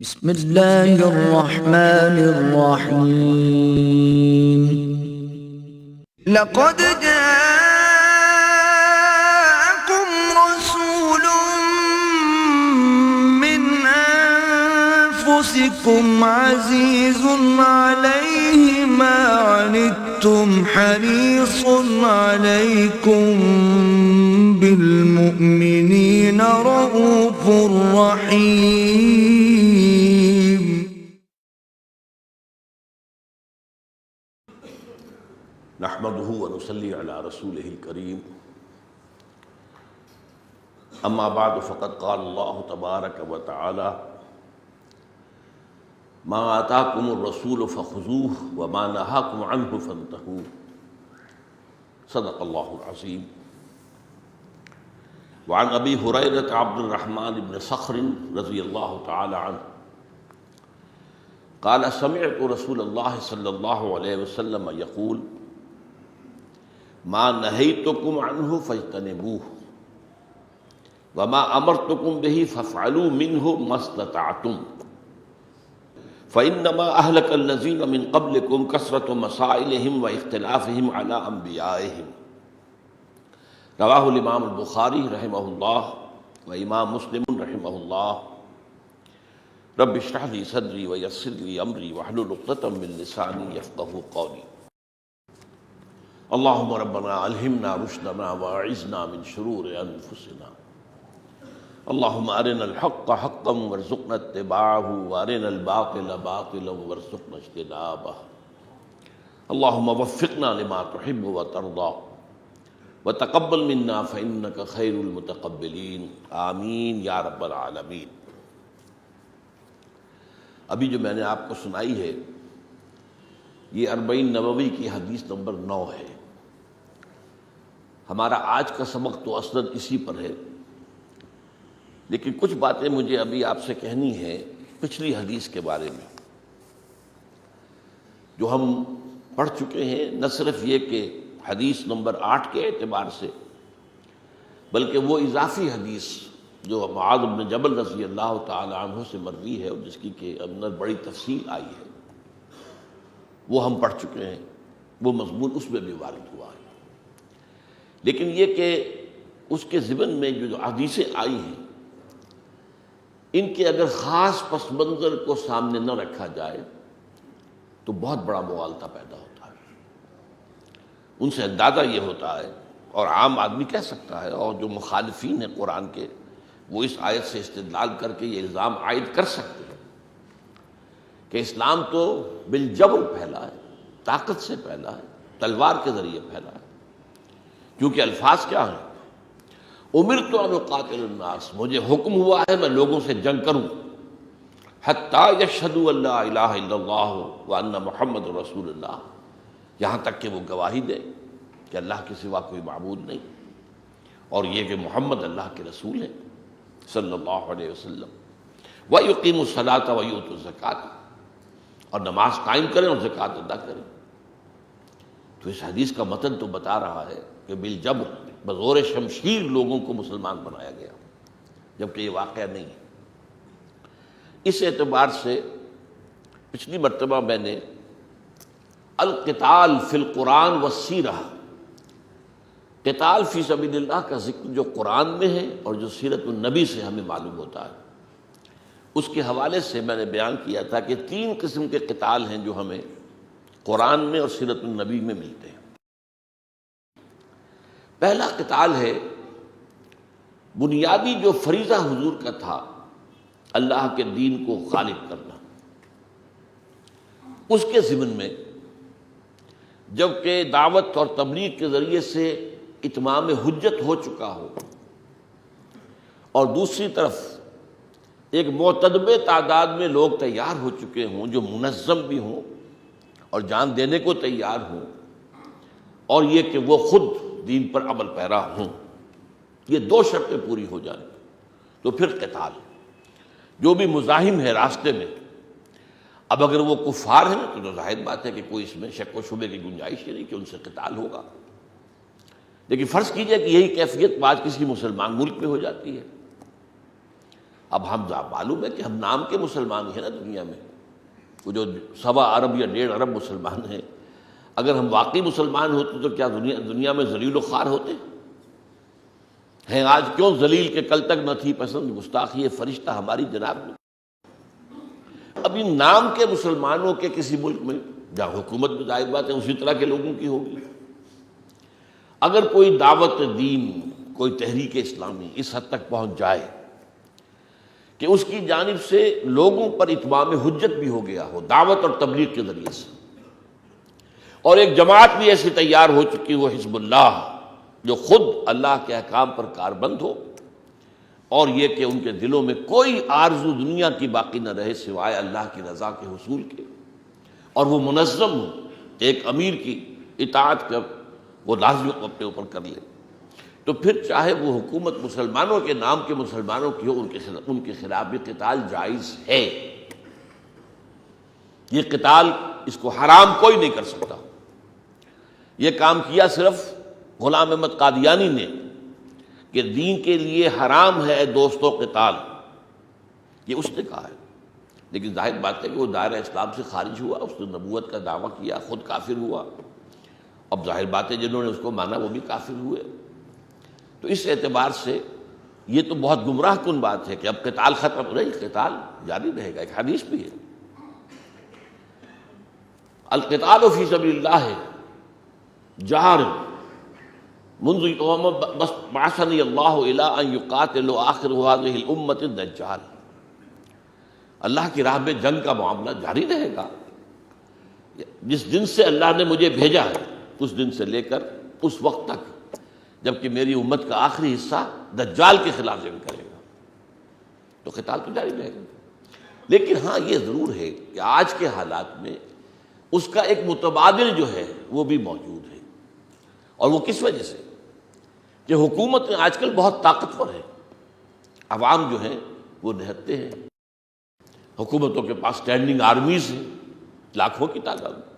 بسم اللہ الرحمن الرحیم لقد جاءكم رسول من انفسكم عزيز عليه ما عنتم حريص عليكم بالمؤمنين رؤوف رحيم. نحمده ونصلي على رسوله الكريم. اما بعد فقد قال الله تبارك وتعالى ما آتاكم الرسول فخذوه وما نهاكم عنه فانتهوا. صدق الله العظيم. وعن ابي هريرة عبد الرحمن بن صخر رضي الله تعالى عنه قال سمعت رسول الله صلى الله عليه وسلم يقول ما نهيتكم عنه فاجتنبوه وما امرتكم به فافعلوا منه ما استطعتم فانما اهلك الذين من قبلكم كثرة مسائلهم واختلافهم على انبيائهم. رواہ الامام البخاری رحمہ اللہ و امام مسلم رحمہ اللہ. رب اشرح لي صدری ویسر لي امری واحلل عقدۃ من لسانی یفقہوا قولی. اللہم ربنا الہمنا رشدنا واعذنا من شرور انفسنا. اللہم ارنا الحق حقا وارزقنا اتباعہ وارنا الباطل باطلا وارزقنا اجتنابہ. اللہم وفقنا لما تحب وترضى وتقبل منا فإنك خیر المتقبلین. آمین یا رب العالمین. ابھی جو میں نے آپ کو سنائی ہے یہ 40 نبوی کی حدیث نمبر 9 ہے. ہمارا آج کا سبق تو اصلاً اسی پر ہے، لیکن کچھ باتیں مجھے ابھی آپ سے کہنی ہیں پچھلی حدیث کے بارے میں جو ہم پڑھ چکے ہیں. نہ صرف یہ کہ حدیث نمبر 8 کے اعتبار سے، بلکہ وہ اضافی حدیث جو معاذ بن جبل رضی اللہ تعالی عنہ سے مروی ہے اور جس کی کہ اندر بڑی تفصیل آئی ہے، وہ ہم پڑھ چکے ہیں. وہ مضمون اس میں بھی وارد ہوا ہے. لیکن یہ کہ اس کے ضمن میں جو حدیثیں آئی ہیں ان کے اگر خاص پس منظر کو سامنے نہ رکھا جائے تو بہت بڑا مغالطہ پیدا ہوتا ہے. ان سے اندازہ یہ ہوتا ہے، اور عام آدمی کہہ سکتا ہے، اور جو مخالفین ہیں قرآن کے وہ اس آیت سے استدلال کر کے یہ الزام عائد کر سکتے ہیں کہ اسلام تو بالجبر پھیلا ہے، طاقت سے پھیلا ہے، تلوار کے ذریعے پھیلا ہے. کیونکہ الفاظ کیا ہیں؟ امرت ان اقاتل الناس، مجھے حکم ہوا ہے میں لوگوں سے جنگ کروں، حتی یشہدوا ان لا الہ الا اللہ وان محمد رسول اللہ، یہاں تک کہ وہ گواہی دے کہ اللہ کے سوا کوئی معبود نہیں اور یہ کہ محمد اللہ کے رسول ہے صلی اللہ علیہ وسلم. وَيُقِيمُوا الصَّلَاةَ وَيُؤْتُوا الزَّكَاةَ، اور نماز قائم کریں اور زکوٰۃ ادا کریں. تو اس حدیث کا متن تو بتا رہا ہے کہ بالجبر، بزور شمشیر لوگوں کو مسلمان بنایا گیا، جبکہ یہ واقعہ نہیں ہے. اس اعتبار سے پچھلی مرتبہ میں نے القتال فی القرآن والسیرہ، قتال فی سبیل اللہ کا ذکر جو قرآن میں ہے اور جو سیرت النبی سے ہمیں معلوم ہوتا ہے، اس کے حوالے سے میں نے بیان کیا تھا کہ 3 قسم کے قتال ہیں جو ہمیں قرآن میں اور سیرت النبی میں ملتے ہیں. پہلا قتال ہے بنیادی جو فریضہ حضور کا تھا، اللہ کے دین کو غالب کرنا. اس کے ضمن میں جبکہ دعوت اور تبلیغ کے ذریعے سے اتمام حجت ہو چکا ہو، اور دوسری طرف ایک معتدب تعداد میں لوگ تیار ہو چکے ہوں جو منظم بھی ہوں اور جان دینے کو تیار ہوں، اور یہ کہ وہ خود دین پر عمل پیرا ہوں، یہ 2 شرطیں پوری ہو جائیں تو پھر قتال. جو بھی مزاحم ہے راستے میں، اب اگر وہ کفار ہیں تو ظاہر بات ہے کہ کوئی اس میں شک و شبے کی گنجائش ہی نہیں کہ ان سے قتال ہوگا. لیکن فرض کیجئے کہ یہی کیفیت آج کسی مسلمان ملک میں ہو جاتی ہے. اب ہم معلوم ہے کہ ہم نام کے مسلمان ہیں نا دنیا میں، وہ جو 1.25 ارب یا 1.5 ارب مسلمان ہیں، اگر ہم واقعی مسلمان ہوتے تو کیا دنیا میں ذلیل و خوار ہوتے ہیں؟ آج کیوں ذلیل کے کل تک نہ تھی پسند گستاخی فرشتہ ہماری جناب میں؟ اب ان نام کے مسلمانوں کے کسی ملک میں جہاں حکومت بھی ظاہر بات ہے اسی طرح کے لوگوں کی ہوگی، اگر کوئی دعوت دین، کوئی تحریک اسلامی اس حد تک پہنچ جائے کہ اس کی جانب سے لوگوں پر اتمام حجت بھی ہو گیا ہو دعوت اور تبلیغ کے ذریعے سے، اور ایک جماعت بھی ایسی تیار ہو چکی وہ حزب اللہ جو خود اللہ کے احکام پر کاربند ہو، اور یہ کہ ان کے دلوں میں کوئی آرزو دنیا کی باقی نہ رہے سوائے اللہ کی رضا کے حصول کے، اور وہ منظم ہو، ایک امیر کی اطاعت کر وہ لازم اپنے اوپر کر لے، تو پھر چاہے وہ حکومت مسلمانوں کے نام کے مسلمانوں کی ہو، ان کے خلاف بھی قتال جائز ہے۔ یہ قتال اس کو حرام کوئی نہیں کر سکتا۔ یہ کام کیا صرف غلام احمد قادیانی نے کہ دین کے لیے حرام ہے دوستو قتال، یہ اس نے کہا ہے، لیکن ظاہر بات ہے کہ وہ دائرہ اسلام سے خارج ہوا، اس نے نبوت کا دعویٰ کیا، خود کافر ہوا، اب ظاہر بات ہے جنہوں نے اس کو مانا وہ بھی کافر ہوئے۔ تو اس اعتبار سے یہ تو بہت گمراہ کن بات ہے کہ اب قتال ختم نہیں، قتال جاری رہے گا۔ ایک حدیث بھی ہے، القتال فی سبیل اللہ جہر منذ بعثنی اللہ الی ان یقاتل آخر هذه الامۃ الدجال، اللہ کی راہ میں جنگ کا معاملہ جاری رہے گا جس دن سے اللہ نے مجھے بھیجا ہے، اس دن سے لے کر اس وقت تک جبکہ میری امت کا آخری حصہ دجال کے خلاف جنگ کرے گا، تو قتال تو جاری رہے گا۔ لیکن ہاں یہ ضرور ہے کہ آج کے حالات میں اس کا ایک متبادل جو ہے وہ بھی موجود ہے، اور وہ کس وجہ سے کہ حکومت آج کل بہت طاقتور ہے، عوام جو ہیں وہ نہتے ہیں، حکومتوں کے پاس اسٹینڈنگ آرمیز ہیں لاکھوں کی تعداد میں،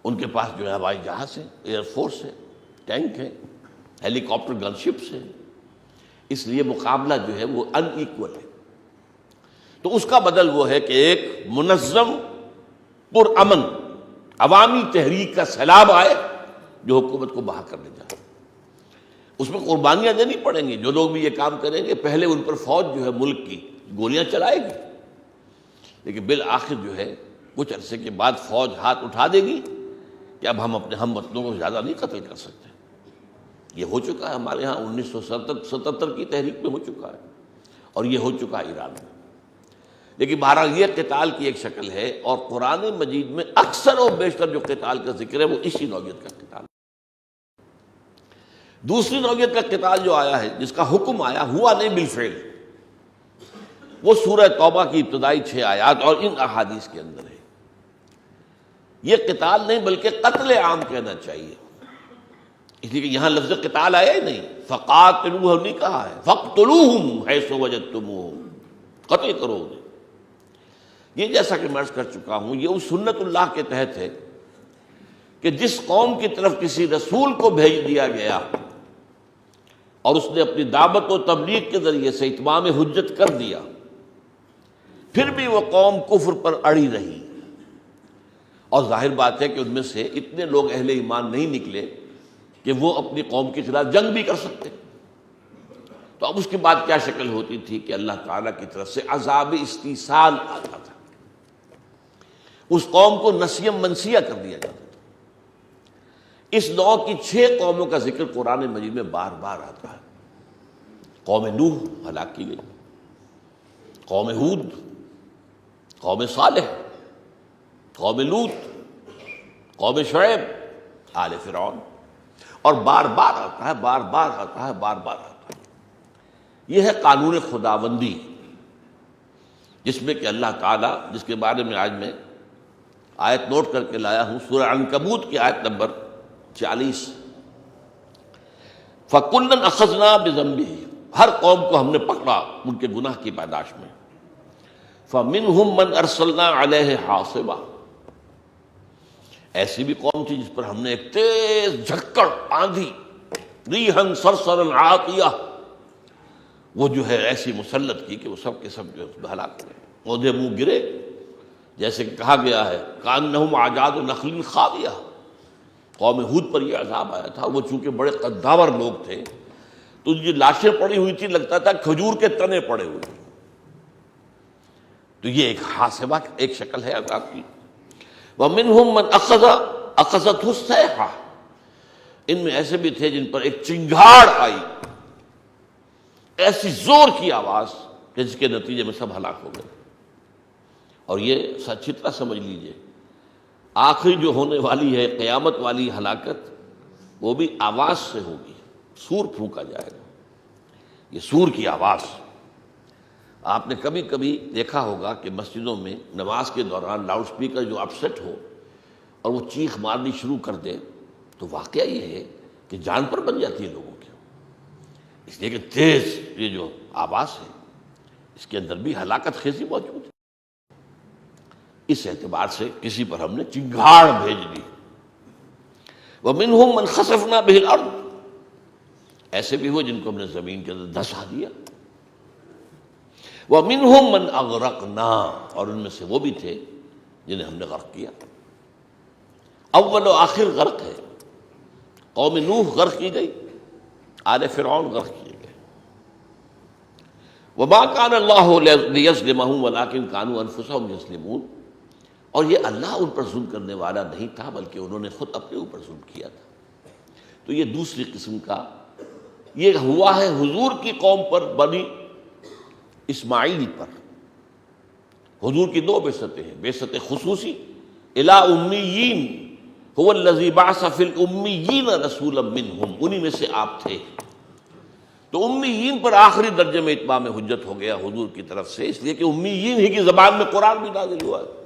ان کے پاس جو ہے ہوائی جہاز ہیں، ایئر فورس ہے، ٹینک ہے، ہیلی کاپٹر گن شپس ہیں، اس لیے مقابلہ جو ہے وہ ان ایکول ہے۔ تو اس کا بدل وہ ہے کہ ایک منظم پرامن عوامی تحریک کا سیلاب آئے جو حکومت کو بہا کر لے جائے۔ اس میں قربانیاں دینی پڑیں گی، جو لوگ بھی یہ کام کریں گے پہلے ان پر فوج جو ہے ملک کی گولیاں چلائے گی، لیکن بالآخر جو ہے کچھ عرصے کے بعد فوج ہاتھ اٹھا دے گی کہ اب ہم اپنے ہم وطنوں کو زیادہ نہیں قتل کر سکتے۔ یہ ہو چکا ہے ہمارے ہاں 1977 کی تحریک میں ہو چکا ہے، اور یہ ہو چکا ہے ایران میں۔ لیکن بہرحال یہ قتال کی ایک شکل ہے، اور قرآن مجید میں اکثر و بیشتر جو قتال کا ذکر ہے وہ اسی نوعیت کا قتال ہے۔ دوسری نوعیت کا قتال جو آیا ہے، جس کا حکم آیا ہوا نہیں بالفعل، وہ سورہ توبہ کی ابتدائی 6 آیات اور ان احادیث کے اندر ہے۔ یہ قتال نہیں بلکہ قتل عام کہنا چاہیے، اس لیے کہ یہاں لفظ قتال آیا ہی نہیں، فقاتلوہ نہیں کہا ہے، فاقتلوہم حیث وجدتموہم، قتل کرو انہیں۔ یہ جیسا کہ میں عرض کر چکا ہوں، یہ اس سنت اللہ کے تحت ہے کہ جس قوم کی طرف کسی رسول کو بھیج دیا گیا اور اس نے اپنی دعوت و تبلیغ کے ذریعے سے اتمام حجت کر دیا، پھر بھی وہ قوم کفر پر اڑی رہی، اور ظاہر بات ہے کہ ان میں سے اتنے لوگ اہل ایمان نہیں نکلے کہ وہ اپنی قوم کے خلاف جنگ بھی کر سکتے۔ تو اب اس کے بعد کیا شکل ہوتی تھی کہ اللہ تعالیٰ کی طرف سے عذاب استیصال آتا تھا، اس قوم کو نسیم منسیہ کر دیا جاتا تھا۔ اس نوع کی 6 قوموں کا ذکر قرآن مجید میں بار بار آتا ہے۔ قوم نوح ہلاک کی گئی، قوم ہود، قوم صالح، قوم لوط، قوم شعیب، آل فرعون، اور بار بار آتا ہے، بار بار آتا ہے، بار بار آتا ہے۔ یہ ہے قانون خداوندی، جس میں کہ اللہ تعالیٰ، جس کے بارے میں آج میں آیت نوٹ کر کے لایا ہوں، سورہ عنکبوت کی آیت نمبر 40، فَكُلًّا أَخَذْنَا بِذَنبِهِ، ہر قوم کو ہم نے پکڑا ان کے گناہ کی پاداش میں، فَمِنْهُمْ مَنْ أَرْسَلْنَا عَلَيْهِ حَاصِبًا، ایسی بھی قوم تھی جس پر ہم نے ایک تیز جھکڑ آندھی، ریحًا صرصرًا عاتیہ، وہ جو ہے ایسی مسلط کی کہ وہ سب کے سب جو ہے اس میں ہلاک ہوئے، اودھے منہ گرے، جیسے کہ کہا گیا ہے کانہم اعجاز نخل خاویہ، قوم ہود پر یہ عذاب آیا تھا، وہ چونکہ بڑے قداور لوگ تھے تو جو لاشیں پڑی ہوئی تھی لگتا تھا کھجور کے تنے پڑے ہوئے، تو یہ ایک حاسبہ ایک شکل ہے عذاب کی۔ وَمِنْهُمْ مَنْ أَخَذَتْهُ الصَّيْحَةُ، ان میں ایسے بھی تھے جن پر ایک چنگھاڑ آئی، ایسی زور کی آواز کہ جس کے نتیجے میں سب ہلاک ہو گئے۔ اور یہ سچی طرح سمجھ لیجئے آخری جو ہونے والی ہے قیامت والی ہلاکت وہ بھی آواز سے ہوگی، سور پھونکا جائے گا، یہ سور کی آواز۔ آپ نے کبھی کبھی دیکھا ہوگا کہ مسجدوں میں نماز کے دوران لاؤڈ سپیکر جو اپسیٹ ہو اور وہ چیخ مارنی شروع کر دے تو واقعہ یہ ہے کہ جان پر بن جاتی ہے لوگوں کی، اس لیے کہ تیز یہ جو آواز ہے اس کے اندر بھی ہلاکت خیزی موجود ہے۔ اس اعتبار سے کسی پر ہم نے چنگھاڑ بھیج دی۔ وَمِنْهُمْ مَنْ خَسَفْنَا بِهِ الْأَرْضَ، ایسے بھی ہوئے جن کو ہم نے زمین کے اندر دھسا دیا۔ وَمِنْهُمْ مَنْ أَغْرَقْنَا، اور ان میں سے وہ بھی تھے جنہیں ہم نے غرق کیا۔ اول و آخر غرق ہے، قوم نوح غرق کی گئی، آل فرعون غرق کیے گئے۔ وَمَا كَانَ اللَّهُ لِيَظْلِمَهُمْ وَلَٰكِنْ كَانُوا أَنفُسَهُمْ يَظْلِمُونَ، اور یہ اللہ ان پر ظلم کرنے والا نہیں تھا بلکہ انہوں نے خود اپنے اوپر ظلم کیا تھا۔ تو یہ دوسری قسم کا یہ ہوا ہے حضور کی قوم پر، بنی اسماعیل پر۔ حضور کی دو بعثتیں ہیں، بعثت خصوصی الی امیین، هو الذی بعث فی الامیین رسولا منہم، انہی میں سے آپ تھے۔ تو امیین پر آخری درجے میں اتمام حجت ہو گیا حضور کی طرف سے، اس لیے کہ امیین ہی کی زبان میں قرآن بھی نازل ہوا ہے،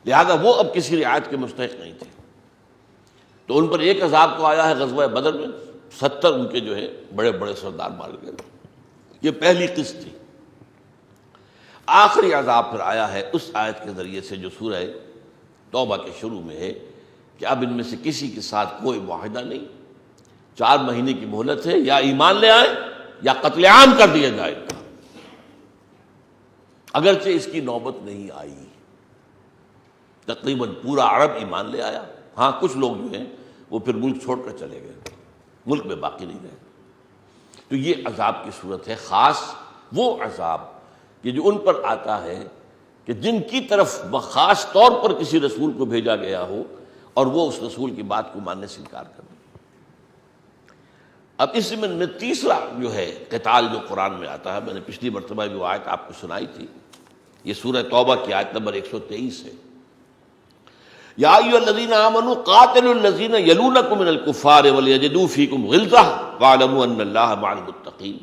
لہذا وہ اب کسی رعایت کے مستحق نہیں تھے۔ تو ان پر ایک عذاب تو آیا ہے غزوہ بدر میں، 70 ان کے جو ہے بڑے بڑے سردار مار گئے، یہ پہلی قسط تھی۔ آخری عذاب پھر آیا ہے اس آیت کے ذریعے سے جو سورہ توبہ کے شروع میں ہے کہ اب ان میں سے کسی کے ساتھ کوئی معاہدہ نہیں، 4 مہینے کی مہلت ہے، یا ایمان لے آئیں یا قتل عام کر دیا جائے گا۔ اگرچہ اس کی نوبت نہیں آئی، تقریباً پورا عرب ایمان لے آیا، ہاں کچھ لوگ جو ہیں وہ پھر ملک چھوڑ کر چلے گئے، ملک میں باقی نہیں رہے۔ تو یہ عذاب کی صورت ہے، خاص وہ عذاب کہ جو ان پر آتا ہے کہ جن کی طرف خاص طور پر کسی رسول کو بھیجا گیا ہو اور وہ اس رسول کی بات کو ماننے سے انکار کر دیں۔ اب اس میں تیسرا جو ہے قتال جو قرآن میں آتا ہے، میں نے پچھلی مرتبہ جو آیت آپ کو سنائی تھی، یہ سورہ توبہ کی آیت نمبر 123 ہے۔ یا ایھا الذین آمنوا قاتلوا الذین یلونکم من الکفار ولیجدوا فیکم غلظہ واعلموا ان اللہ مع المتقین،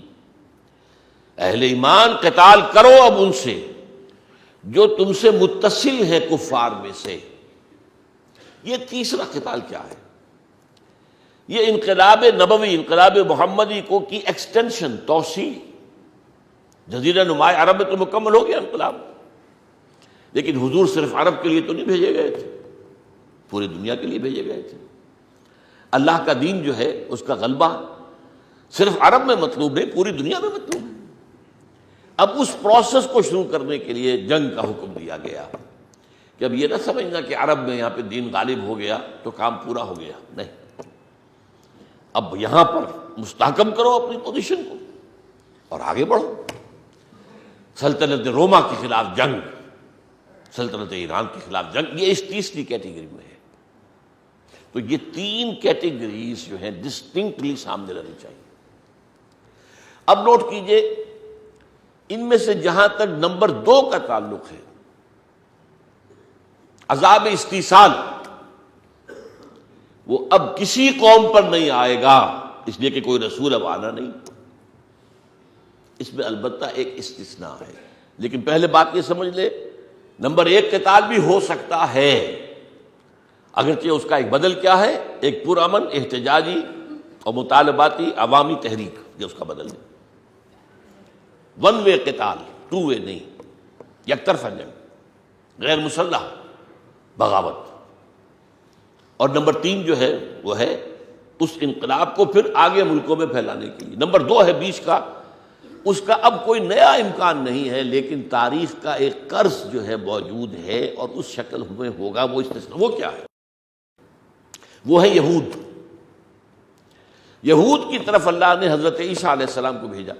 اہل ایمان قتال کرو اب ان سے جو تم سے متصل ہے کفار میں سے۔ یہ تیسرا قتال کیا ہے؟ یہ انقلاب نبوی، انقلاب محمدی کو کی ایکسٹینشن، توسیع۔ جزیرہ نما عرب میں تو مکمل ہو گیا انقلاب، لیکن حضور صرف عرب کے لیے تو نہیں بھیجے گئے تھے، پوری دنیا کے لیے بھیجے گئے تھے۔ اللہ کا دین جو ہے اس کا غلبہ صرف عرب میں مطلوب نہیں، پوری دنیا میں مطلوب ہے۔ اب اس پروسیس کو شروع کرنے کے لیے جنگ کا حکم دیا گیا کہ اب یہ نہ سمجھنا کہ عرب میں یہاں پہ دین غالب ہو گیا تو کام پورا ہو گیا، نہیں، اب یہاں پر مستحکم کرو اپنی پوزیشن کو اور آگے بڑھو۔ سلطنت روما کے خلاف جنگ، سلطنت ایران کے خلاف جنگ، یہ اس تیسری کیٹیگری میں ہے۔ تو یہ 3 کیٹیگریز جو ہیں ڈسٹنکٹلی سامنے رہنی چاہیے۔ اب نوٹ کیجئے، ان میں سے جہاں تک نمبر 2 کا تعلق ہے، عذاب استیصال، وہ اب کسی قوم پر نہیں آئے گا، اس لیے کہ کوئی رسول اب آنا نہیں۔ اس میں البتہ ایک استثناء ہے، لیکن پہلے بات یہ سمجھ لے، نمبر 1 قتال بھی ہو سکتا ہے، اگرچہ اس کا ایک بدل کیا ہے، ایک پرامن احتجاجی اور مطالباتی عوامی تحریک، یہ اس کا بدل ہے۔ 1 وے قتال، 2 وے نہیں، یک طرفہ جنگ، غیر مسلح بغاوت۔ اور نمبر 3 جو ہے وہ ہے اس انقلاب کو پھر آگے ملکوں میں پھیلانے کے لیے۔ نمبر 2 ہے بیچ کا اس کا اب کوئی نیا امکان نہیں ہے، لیکن تاریخ کا ایک قرض جو ہے موجود ہے اور اس شکل میں ہوگا، وہ استثناء۔ وہ کیا ہے؟ وہ ہے یہود۔ یہود کی طرف اللہ نے حضرت عیسیٰ علیہ السلام کو بھیجا،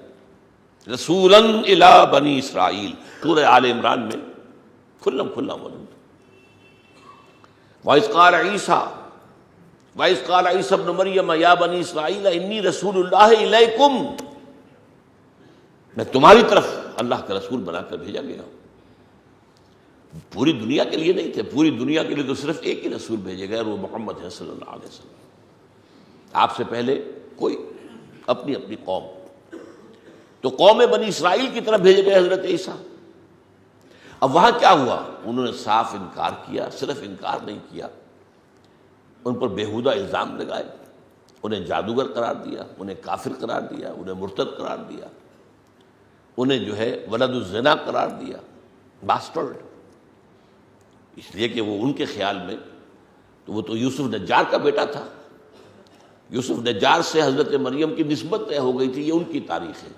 رسولاً الی بنی اسرائیل، سورہ آل عمران میں کھلم کھلا موجود۔ وَإِذْ قَالَ عِيسَى ابْنُ مَرْيَمَ يَا بَنِي إِسْرَائِيلَ إِنِّي رَسُولُ اللَّهِ إِلَيْكُمْ، میں تمہاری طرف اللہ کا رسول بنا کر بھیجا گیا ہوں۔ پوری دنیا کے لیے نہیں تھے، پوری دنیا کے لیے تو صرف ایک ہی رسول بھیجے گئے، وہ محمد ہے صلی اللہ علیہ وسلم۔ آپ سے پہلے کوئی اپنی اپنی قوم، تو قوم بنی اسرائیل کی طرف بھیجے گئے حضرت عیسیٰ۔ اب وہاں کیا ہوا؟ انہوں نے صاف انکار کیا، صرف انکار نہیں کیا، ان پر بیہودہ الزام لگائے، انہیں جادوگر قرار دیا، انہیں کافر قرار دیا، انہیں مرتد قرار دیا، انہیں جو ہے ولد الزنا قرار دیا، باسٹرڈ، اس لیے کہ وہ ان کے خیال میں تو وہ تو یوسف نجار کا بیٹا تھا، یوسف نجار سے حضرت مریم کی نسبت طے ہو گئی تھی، یہ ان کی تاریخ ہے۔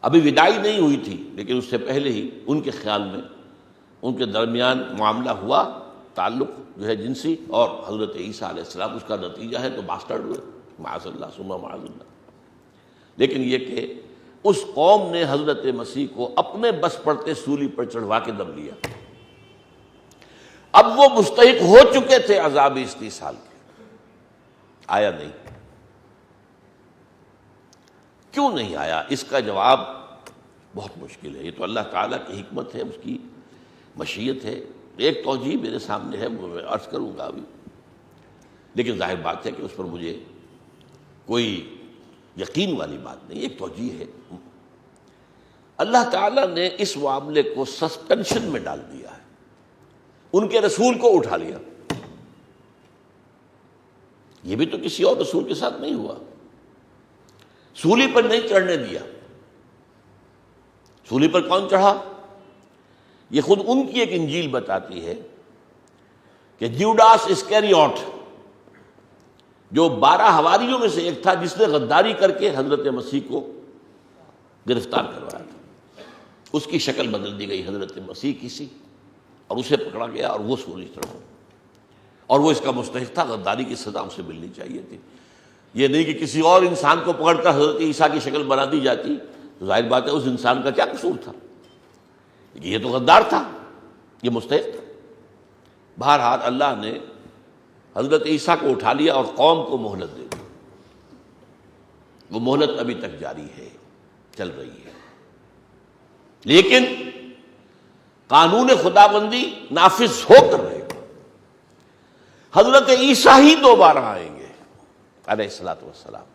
ابھی وداعی نہیں ہوئی تھی، لیکن اس سے پہلے ہی ان کے خیال میں ان کے درمیان معاملہ ہوا، تعلق جو ہے جنسی، اور حضرت عیسیٰ علیہ السلام اس کا نتیجہ ہے، تو باسٹرڈ ہوئے، معاذ اللہ ثم معاذ اللہ۔ لیکن یہ کہ اس قوم نے حضرت مسیح کو اپنے بس پڑتے سولی پر چڑھوا کے دم لیا۔ اب وہ مستحق ہو چکے تھے عذاب استیصال کے، آیا نہیں۔ کیوں نہیں آیا؟ اس کا جواب بہت مشکل ہے، یہ تو اللہ تعالیٰ کی حکمت ہے، اس کی مشیت ہے۔ ایک توجیہ میرے سامنے ہے، وہ میں عرض کروں گا ابھی، لیکن ظاہر بات ہے کہ اس پر مجھے کوئی یقین والی بات نہیں، ایک توجیہ ہے۔ اللہ تعالیٰ نے اس معاملے کو سسپینشن میں ڈال دیا ہے، ان کے رسول کو اٹھا لیا۔ یہ بھی تو کسی اور رسول کے ساتھ نہیں ہوا، سولی پر نہیں چڑھنے دیا۔ سولی پر کون چڑھا؟ یہ خود ان کی ایک انجیل بتاتی ہے کہ جیوڈاس اسکیریوٹ، جو 12 حواریوں میں سے ایک تھا، جس نے غداری کر کے حضرت مسیح کو گرفتار کروایا تھا، اس کی شکل بدل دی گئی حضرت مسیح کی سی، اور اسے پکڑا گیا اور وہ سولی چڑھا، اور وہ اس کا مستحق تھا، غداری کی سزا اسے ملنی چاہیے تھی۔ یہ نہیں کہ کسی اور انسان کو پکڑ کر حضرت عیسیٰ کی شکل بنا دی جاتی، تو ظاہر بات ہے اس انسان کا کیا قصور تھا، یہ تو غدار تھا، یہ مستحق تھا۔ بہرحال اللہ نے حضرت عیسیٰ کو اٹھا لیا اور قوم کو مہلت دے دی۔ وہ مہلت ابھی تک جاری ہے، چل رہی ہے، لیکن قانون خدابندی نافذ ہو کر رہے گا۔ حضرت عیسیٰ ہی دوبارہ آئیں گے علیہ الصلوۃ والسلام،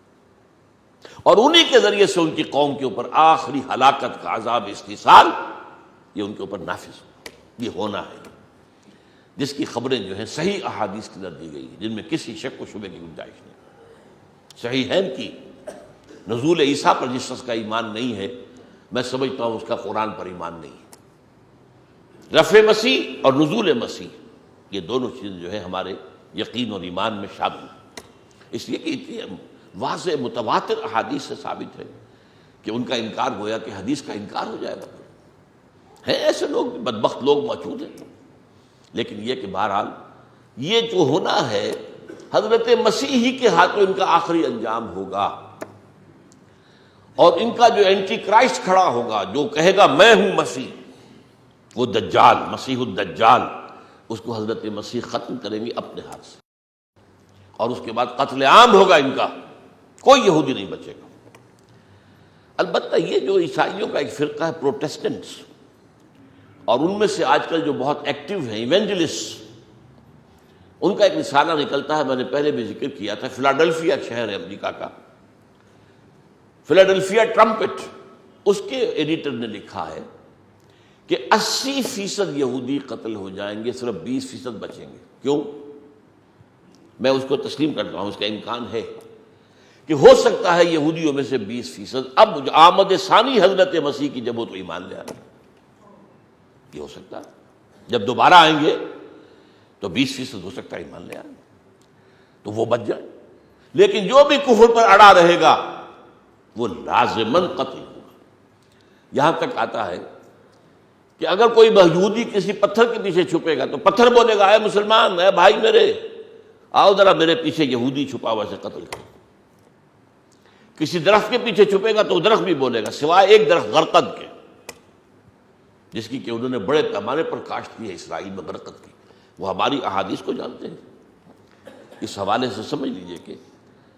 اور انہی کے ذریعے سے ان کی قوم کے اوپر آخری ہلاکت کا عذاب استیصال یہ ان کے اوپر نافذ ہو، یہ ہونا ہے، جس کی خبریں جو ہیں صحیح احادیث کے اندر دی گئی ہیں، جن میں کسی شک و شبے کی گنجائش نہیں۔ صحیحین کی نزول عیسیٰ پر جس شخص کا ایمان نہیں ہے، میں سمجھتا ہوں اس کا قرآن پر ایمان نہیں ہے۔ رفع مسیح اور نزول مسیح، یہ دونوں چیزیں جو ہے ہمارے یقین اور ایمان میں شامل ہیں، اس لیے کہ اتنی واضح متواتر احادیث سے ثابت ہے کہ ان کا انکار گویا کہ حدیث کا انکار ہو جائے گا۔ ہیں ایسے لوگ، بدبخت لوگ موجود ہیں، لیکن یہ کہ بہرحال یہ جو ہونا ہے حضرت مسیح ہی کے ہاتھوں ان کا آخری انجام ہوگا، اور ان کا جو اینٹی کرائسٹ کھڑا ہوگا، جو کہے گا میں ہوں مسیح، وہ دجال، مسیح الدجال، اس کو حضرت مسیح ختم کریں گے اپنے ہاتھ سے، اور اس کے بعد قتل عام ہوگا ان کا، کوئی یہودی نہیں بچے گا۔ البتہ یہ جو عیسائیوں کا ایک فرقہ ہے پروٹیسٹنٹس، اور ان میں سے آج کل جو بہت ایکٹیو ہیں ایونجلسٹ، ان کا ایک رسالہ نکلتا ہے، میں نے پہلے بھی ذکر کیا تھا، فلاڈلفیا شہر ہے امریکہ کا، فلاڈلفیا ٹرمپٹ، اس کے ایڈیٹر نے لکھا ہے کہ 80% یہودی قتل ہو جائیں گے، صرف 20% بچیں گے۔ کیوں؟ میں اس کو تسلیم کرتا ہوں، اس کا امکان ہے کہ ہو سکتا ہے یہودیوں میں سے 20% اب آمد ثانی حضرت مسیح کی جب ہو تو ایمان لے آئیں، یہ ہو سکتا ہے، جب دوبارہ آئیں گے تو 20% ہو سکتا ہے ایمان لے آئیں، تو وہ بچ جائیں۔ لیکن جو بھی کفر پر اڑا رہے گا وہ لازماً قتل ہوگا، یہاں تک آتا ہے کہ اگر کوئی یہودی کسی پتھر کے پیچھے چھپے گا تو پتھر بولے گا اے مسلمان، اے بھائی میرے، آؤ ذرا میرے پیچھے یہودی چھپا ہوا سے قتل کرو۔ کسی درخت کے پیچھے چھپے گا تو درخت بھی بولے گا، سوائے ایک درخت غرقد کے، جس کی کہ انہوں نے بڑے پیمانے پر کاشت کی ہے اسرائیل میں غرقد کی، وہ ہماری احادیث کو جانتے ہیں۔ اس حوالے سے سمجھ لیجئے کہ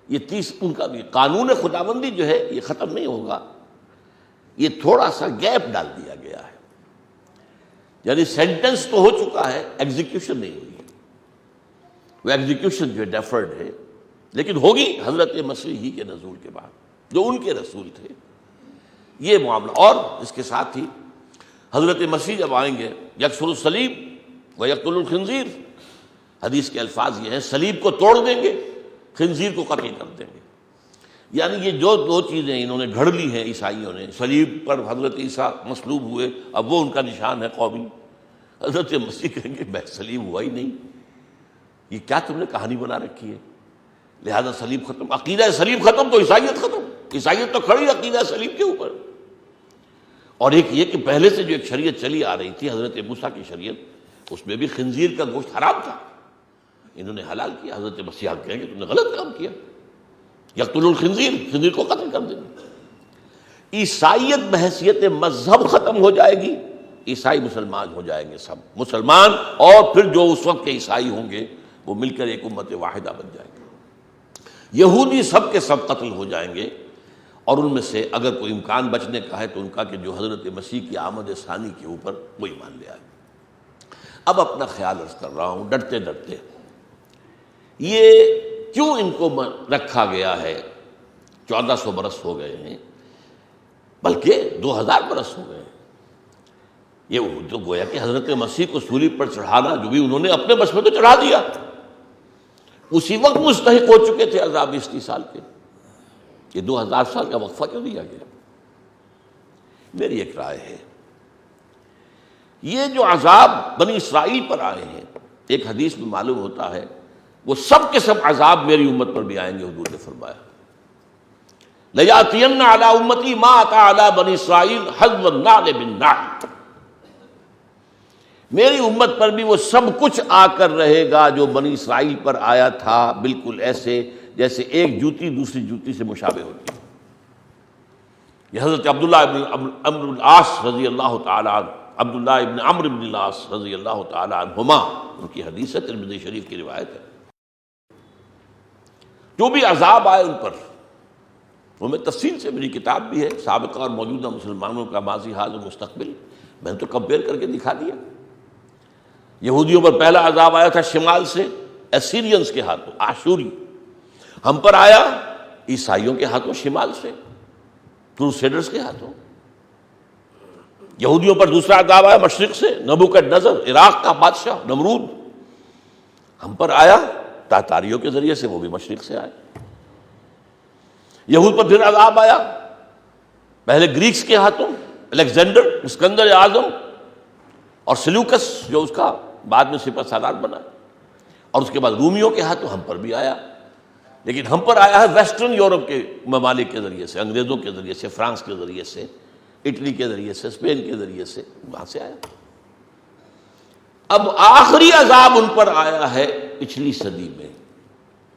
یہ 30 ان کا بھی قانون خداوندی جو ہے یہ ختم نہیں ہوگا، یہ تھوڑا سا گیپ ڈال دیا گیا ہے، یعنی سینٹنس تو ہو چکا ہے، ایگزیکیوشن نہیں ہوئی، وہ ایگزیکیوشن جو ہے ڈیفرڈ ہے، لیکن ہوگی حضرت مسیح ہی کے نزول کے بعد، جو ان کے رسول تھے۔ یہ معاملہ، اور اس کے ساتھ ہی حضرت مسیح جب آئیں گے، یکسر الصلیب و یقتل الخنزیر، حدیث کے الفاظ یہ ہیں، صلیب کو توڑ دیں گے، خنزیر کو قتل کر دیں گے۔ یعنی یہ جو دو چیزیں انہوں نے گھڑ لی ہیں عیسائیوں نے، صلیب پر حضرت عیسیٰ مصلوب ہوئے، اب وہ ان کا نشان ہے قومی، حضرت مسیح کہیں گے میں صلیب ہوا ہی نہیں، یہ کیا تم نے کہانی بنا رکھی ہے، لہذا صلیب ختم، عقیدہ صلیب ختم تو عیسائیت ختم، عیسائیت تو کھڑی عقیدہ صلیب کے اوپر۔ اور ایک یہ کہ پہلے سے جو ایک شریعت چلی آ رہی تھی حضرت موسیٰ کی شریعت، اس میں بھی خنزیر کا گوشت حرام تھا، انہوں نے حلال کیا۔ حضرت مسیح کہیں گے تم نے غلط کام کیا، یقتل الخنزیر، خنزیر کو قتل کر دیں گے۔ عیسائیت بحیثیت مذہب ختم ہو جائے گی، عیسائی مسلمان ہو جائیں گے، سب مسلمان، اور پھر جو اس وقت کے عیسائی ہوں گے وہ مل کر ایک امت واحدہ بن جائیں گے۔ یہودی سب کے سب قتل ہو جائیں گے، اور ان میں سے اگر کوئی امکان بچنے کا ہے تو ان کا کہ جو حضرت مسیح کی آمد ثانی کے اوپر وہ ایمان لے آئے۔ اب اپنا خیال عرض کر رہا ہوں ڈرتے ڈرتے، یہ کیوں ان کو رکھا گیا ہے؟ 1400 برس ہو گئے ہیں، بلکہ 2000 برس ہو گئے ہیں۔ یہ جو گویا کہ حضرت مسیح کو سولی پر چڑھانا جو بھی انہوں نے اپنے بس میں تو چڑھا دیا، اسی وقت مستحق ہو چکے تھے عذاب 30 سال کے، یہ 2000 سال کا وقفہ کیوں دیا گیا؟ میری ایک رائے ہے، یہ جو عذاب بنی اسرائیل پر آئے ہیں، ایک حدیث میں معلوم ہوتا ہے وہ سب کے سب عذاب میری امت پر بھی آئیں گے۔ حضور نے فرمایا لَيَأْتِيَنَّ عَلَىٰ أُمَّتِي مَا أَتَىٰ عَلَىٰ بَنِي إِسْرَائِيلَ حَذْوَ النَّعْلِ بِالنَّعْلِ، میری امت پر بھی وہ سب کچھ آ کر رہے گا جو بنی اسرائیل پر آیا تھا، بالکل ایسے جیسے ایک جوتی دوسری جوتی سے مشابہ ہوتی ہے۔ یہ حضرت عبداللہ ابن عمرو بن العاص رضی اللہ تعالیٰ عنہ، عبداللہ ابن عمرو بن العاص رضی اللہ تعالیٰ عنہما، ان کی حدیث ہے، ترمذی شریف کی روایت ہے۔ جو بھی عذاب آئے ان پر، وہ میں تفصیل سے، میری کتاب بھی ہے سابقہ اور موجودہ مسلمانوں کا ماضی حال اور مستقبل، میں نے تو کمپیئر کر کے دکھا دیا۔ یہودیوں پر پہلا عذاب آیا تھا شمال سے، ایسیرینز کے ہاتھوں، آشوری۔ ہم پر آیا عیسائیوں کے ہاتھوں شمال سے، کروسیڈرز کے ہاتھوں۔ یہودیوں پر دوسرا عذاب آیا مشرق سے، نبوکدنضر عراق کا بادشاہ نمرود۔ ہم پر آیا تاتاریوں کے ذریعے سے، وہ بھی مشرق سے آئے۔ یہود پر پھر عذاب آیا پہلے گریکس کے ہاتھوں، الیگزینڈر اسکندر اعظم، اور سیلوکس جو اس کا بعد میں سپہ سالار بنا، اور اس کے بعد رومیوں کے ہاتھوں ہم پر بھی آیا۔ لیکن ہم پر آیا ہے ویسٹرن یورپ کے ممالک کے ذریعے سے، انگریزوں کے ذریعے سے، فرانس کے ذریعے سے، اٹلی کے ذریعے سے، اسپین کے ذریعے سے، وہاں سے آیا۔ اب آخری عذاب ان پر آیا ہے پچھلی صدی میں،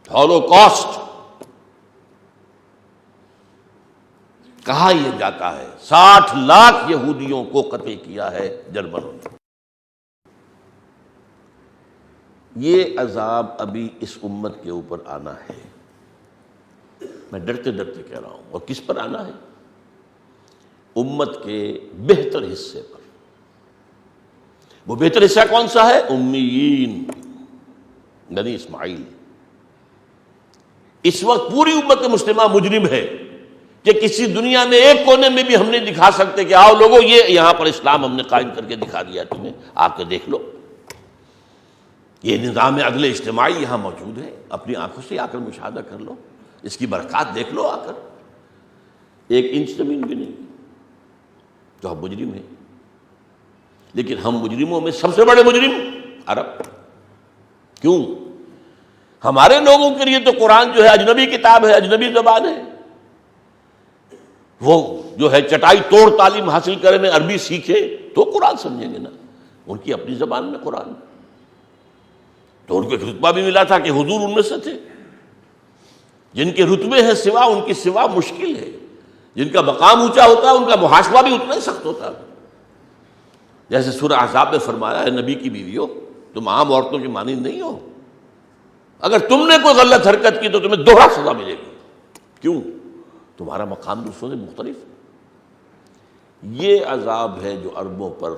ہولوکاسٹ کہا یہ جاتا ہے، 60 لاکھ یہودیوں کو قتل کیا ہے جرمنوں نے۔ یہ عذاب ابھی اس امت کے اوپر آنا ہے، میں ڈرتے ڈرتے کہہ رہا ہوں۔ اور کس پر آنا ہے؟ امت کے بہتر حصے پر۔ وہ بہتر حصہ کون سا ہے؟ امیین، بنی اسماعیل۔ اس وقت پوری امت مسلمہ مجرم ہے کہ کسی دنیا میں ایک کونے میں بھی ہم نہیں دکھا سکتے کہ آؤ لوگوں یہ یہاں پر اسلام ہم نے قائم کر کے دکھا دیا تمہیں، آ کے دیکھ لو، یہ نظام عدل اجتماعی یہاں موجود ہے، اپنی آنکھوں سے آ کر مشاہدہ کر لو، اس کی برکات دیکھ لو آ کر۔ ایک انچ زمین بھی نہیں، تو ہم مجرم ہیں۔ لیکن ہم مجرموں میں سب سے بڑے مجرم عرب۔ کیوں؟ ہمارے لوگوں کے لیے تو قرآن جو ہے اجنبی کتاب ہے، اجنبی زبان ہے۔ وہ جو ہے چٹائی توڑ تعلیم حاصل کریں، عربی سیکھیں تو قرآن سمجھیں گے نا، ان کی اپنی زبان میں قرآن، تو ان کو ایک رتبہ بھی ملا تھا کہ حضور ان میں سے تھے، جن کے رتبے ہیں سوا، ان کی سوا مشکل ہے، جن کا مقام اونچا ہوتا ہے ان کا محاسبہ بھی اتنا ہی سخت ہوتا ہے۔ جیسے سورہ احزاب میں فرمایا ہے، نبی کی بیویوں تم عام عورتوں کی مانند نہیں ہو، اگر تم نے کوئی غلط حرکت کی تو تمہیں دوہرا سزا ملے گی، کیوں؟ تمہارا مقام دوسروں سے مختلف۔ یہ عذاب ہے جو عربوں پر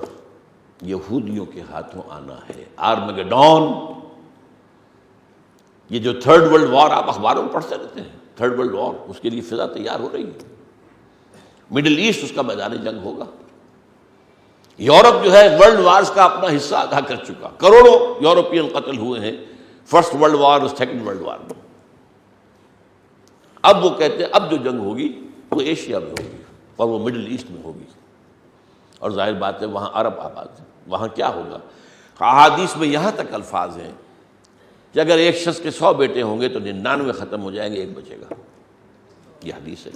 یہودیوں کے ہاتھوں آنا ہے، آرمگڈون۔ یہ جو تھرڈ ورلڈ وار آپ اخباروں میں پڑھتے رہتے ہیں، تھرڈ ورلڈ وار، اس کے لیے فضا تیار ہو رہی ہے، مڈل ایسٹ اس کا میدان جنگ ہوگا۔ یورپ جو ہے ورلڈ وارز کا اپنا حصہ ادا کر چکا، کروڑوں یورپین قتل ہوئے ہیں فرسٹ ورلڈ وار اور سیکنڈ ورلڈ وار میں۔ اب وہ کہتے ہیں اب جو جنگ ہوگی وہ ایشیا میں ہوگی اور وہ مڈل ایسٹ میں ہوگی، اور ظاہر بات ہے وہاں عرب آباد ہے، وہاں کیا ہوگا؟ احادیث میں یہاں تک الفاظ ہیں کہ اگر ایک شخص کے 100 بیٹے ہوں گے تو 99 ختم ہو جائیں گے، ایک بچے گا، یہ حدیث ہے۔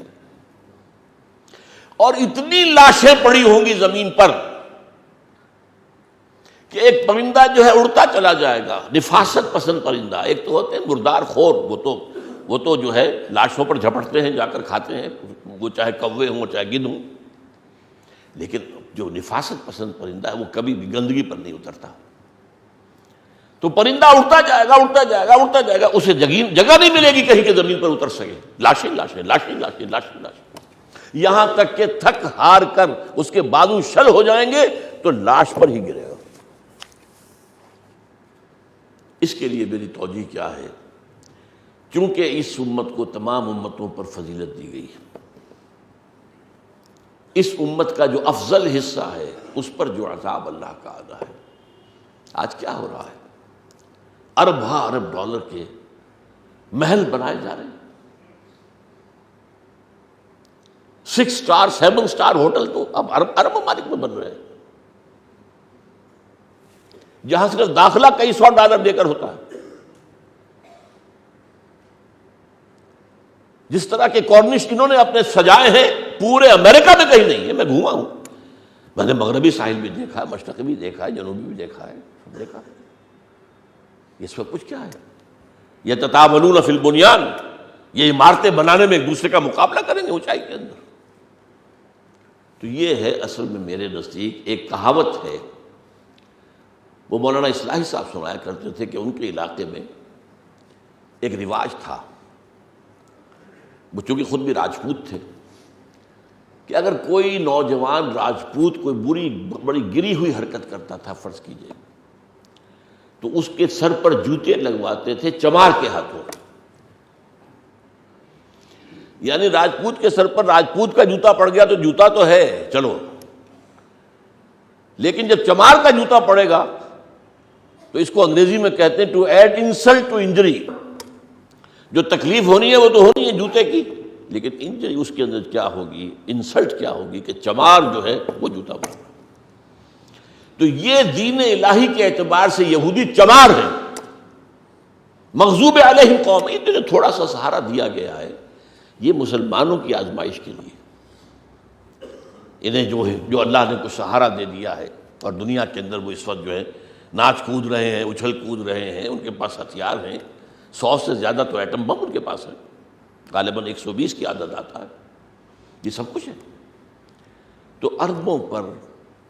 اور اتنی لاشیں پڑی ہوں گی زمین پر کہ ایک پرندہ جو ہے اڑتا چلا جائے گا، نفاست پسند پرندہ، ایک تو ہوتے ہیں مردار خور، وہ تو جو ہے لاشوں پر جھپٹتے ہیں، جا کر کھاتے ہیں، وہ چاہے کوے ہوں چاہے گدھ ہوں، لیکن جو نفاست پسند پرندہ ہے وہ کبھی بھی گندگی پر نہیں اترتا۔ تو پرندہ اڑتا جائے گا، اڑتا جائے گا، اڑتا جائے گا، اسے جگہ نہیں ملے گی کہیں کہ زمین پر اتر سکے، لاشیں لاشیں لاشیں لاشیں لاشیں لاشیں، یہاں تک کہ تھک ہار کر اس کے بازو شل ہو جائیں گے تو لاش پر ہی گرے گا۔ اس کے لیے میری توجہ کیا ہے؟ چونکہ اس امت کو تمام امتوں پر فضیلت دی گئی ہے، اس امت کا جو افضل حصہ ہے اس پر جو عذاب اللہ کا آنا ہے۔ آج کیا ہو رہا ہے؟ ارب ارب ڈالر کے محل بنائے جا رہے ہیں، 6 سٹار 7 سٹار ہوٹل تو اب عرب ممالک میں بن رہے ہیں، جہاں صرف داخلہ کئی $100 دے کر ہوتا ہے۔ جس طرح کے کارنش انہوں نے اپنے سجائے ہیں پورے امریکہ میں کہیں نہیں ہے۔ میں گھوما ہوں، میں نے مغربی ساحل بھی دیکھا ہے، مشرقی بھی دیکھا ہے، جنوبی بھی دیکھا ہے، سب دیکھا ہے۔ اس وقت کچھ کیا ہے؟ یتطاولون فی البنیان، یہ عمارتیں بنانے میں ایک دوسرے کا مقابلہ کریں گے اونچائی کے اندر۔ تو یہ ہے اصل میں میرے نزدیک ایک کہاوت ہے، وہ مولانا اصلاحی صاحب سنایا کرتے تھے کہ ان کے علاقے میں ایک رواج تھا، وہ چونکہ خود بھی راجپوت تھے، کہ اگر کوئی نوجوان راجپوت کوئی بڑی گری ہوئی حرکت کرتا تھا، فرض کیجئے، تو اس کے سر پر جوتے لگواتے تھے چمار کے ہاتھوں، یعنی راجپوت کے سر پر راجپوت کا جوتا پڑ گیا تو جوتا تو ہے چلو، لیکن جب چمار کا جوتا پڑے گا تو اس کو انگریزی میں کہتے ہیں to add insult to injury, جو تکلیف ہونی ہے وہ تو ہونی ہے جوتے کی، لیکن انجری اس کے اندر کیا ہوگی، انسلٹ کیا ہوگی کہ چمار جو ہے وہ جوتا پڑے گا۔ تو یہ دین الہی کے اعتبار سے یہودی چمار ہیں، مغضوب علیہم قوم، یہ جو تھوڑا سا سہارا دیا گیا ہے یہ مسلمانوں کی آزمائش کے لیے، انہیں جو اللہ نے کچھ سہارا دے دیا ہے، اور دنیا کے اندر وہ اس وقت جو ہے ناچ کود رہے ہیں، اچھل کود رہے ہیں، ان کے پاس ہتھیار ہیں، 100 سے زیادہ تو ایٹم بم ان کے پاس ہے، غالباً 120 کی عادت آتا ہے، یہ سب کچھ ہے۔ تو عربوں پر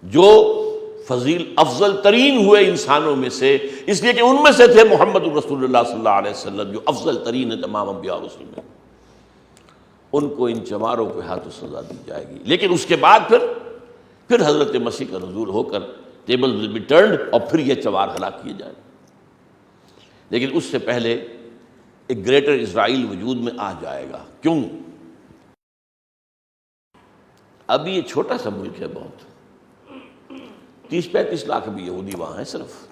جو افضل ترین ہوئے انسانوں میں سے، اس لیے کہ ان میں سے تھے محمد رسول اللہ صلی اللہ علیہ وسلم جو افضل ترین ہے تمام انبیاء اور رسول میں، ان کو ان چماروں کے ہاتھوں سزا دی جائے گی۔ لیکن اس کے بعد پھر حضرت مسیح کا نزول ہو کر ٹیبل ول بی ٹرنڈ، اور پھر یہ چمار ہلاک کیے جائیں۔ لیکن اس سے پہلے ایک گریٹر اسرائیل وجود میں آ جائے گا۔ کیوں؟ ابھی یہ چھوٹا سا ملک ہے، بہت 30-35 لاکھ بھی یہودی وہاں ہیں، صرف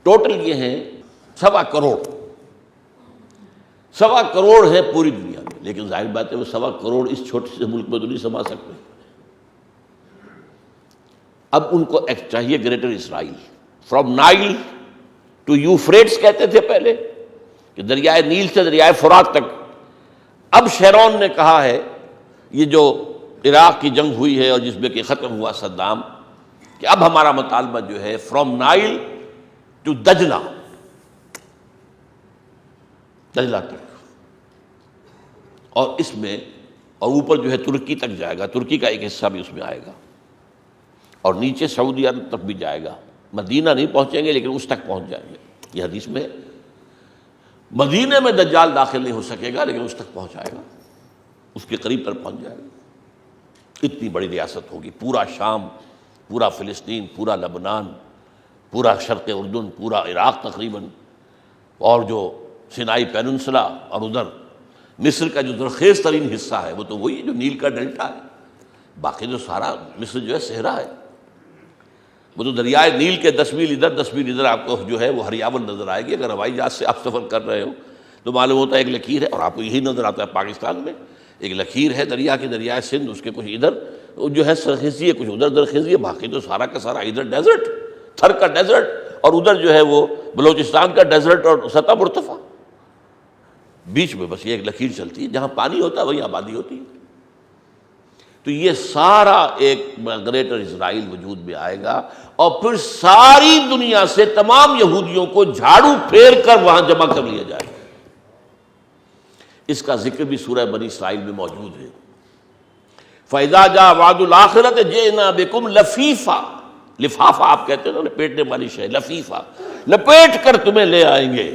ٹوٹل یہ ہیں 1.25 کروڑ ہے پوری دنیا میں، لیکن ظاہر بات ہے وہ 1.25 کروڑ اس چھوٹے سے ملک میں تو نہیں سما سکتے۔ اب ان کو ایک چاہیے greater Israel, from Nile to Euphrates کہتے تھے پہلے، کہ دریائے نیل سے دریائے فرات تک اب شیرون نے کہا ہے، یہ جو عراق کی جنگ ہوئی ہے اور جس میں کہ ختم ہوا صدام، کہ اب ہمارا مطالبہ جو ہے فرام نائل ٹو دجلہ، دجلہ تک، اور اس میں اور اوپر جو ہے ترکی تک جائے گا، ترکی کا ایک حصہ بھی اس میں آئے گا، اور نیچے سعودی عرب تک بھی جائے گا۔ مدینہ نہیں پہنچیں گے لیکن اس تک پہنچ جائیں گے۔ یہ حدیث میں مدینے میں دجال داخل نہیں ہو سکے گا لیکن اس تک پہنچائے گا، اس کے قریب تر پہنچ جائے گا۔ اتنی بڑی ریاست ہوگی، پورا شام، پورا فلسطین، پورا لبنان، پورا شرق اردن، پورا عراق تقریباً، اور جو سینائی پیننسلا، اور ادھر مصر کا جو زرخیز ترین حصہ ہے وہ تو وہی جو نیل کا ڈیلٹا ہے، باقی جو سارا مصر جو ہے صحرا ہے۔ وہ تو دریائے نیل کے 10 میل ادھر 10 میل ادھر آپ کو جو ہے وہ ہریاول نظر آئے گی۔ اگر ہوائی جہاز سے آپ سفر کر رہے ہو تو معلوم ہوتا ہے ایک لکیر ہے، اور آپ کو یہی نظر آتا ہے پاکستان میں ایک لکیر ہے دریا کی، دریائے سندھ، اس کے کچھ ادھر جو ہے سرخیزی ہے، کچھ ادھر درخیزی ہے، باقی تو سارا کا سارا ادھر ڈیزرٹ، تھر کا ڈیزرٹ، اور ادھر جو ہے وہ بلوچستان کا ڈیزرٹ اور سطح مرتفع، بیچ میں بس یہ ایک لکیر چلتی ہے، جہاں پانی ہوتا ہے وہیں آبادی ہوتی ہے۔ تو یہ سارا ایک گریٹر اسرائیل وجود میں آئے گا، اور پھر ساری دنیا سے تمام یہودیوں کو جھاڑو پھیر کر وہاں جمع کر لیا جائے گا۔ اس کا ذکر بھی سورہ بنی اسرائیل میں موجود ہے۔ فَإِذَا جَاءَ وَعْدُ الْآخِرَةِ جِئْنَا بِكُمْ لَفِيفًا، لفافہ آپ کہتے ہیں نا لپیٹنے والی شے، لفیفہ، لپیٹ کر تمہیں لے آئیں گے،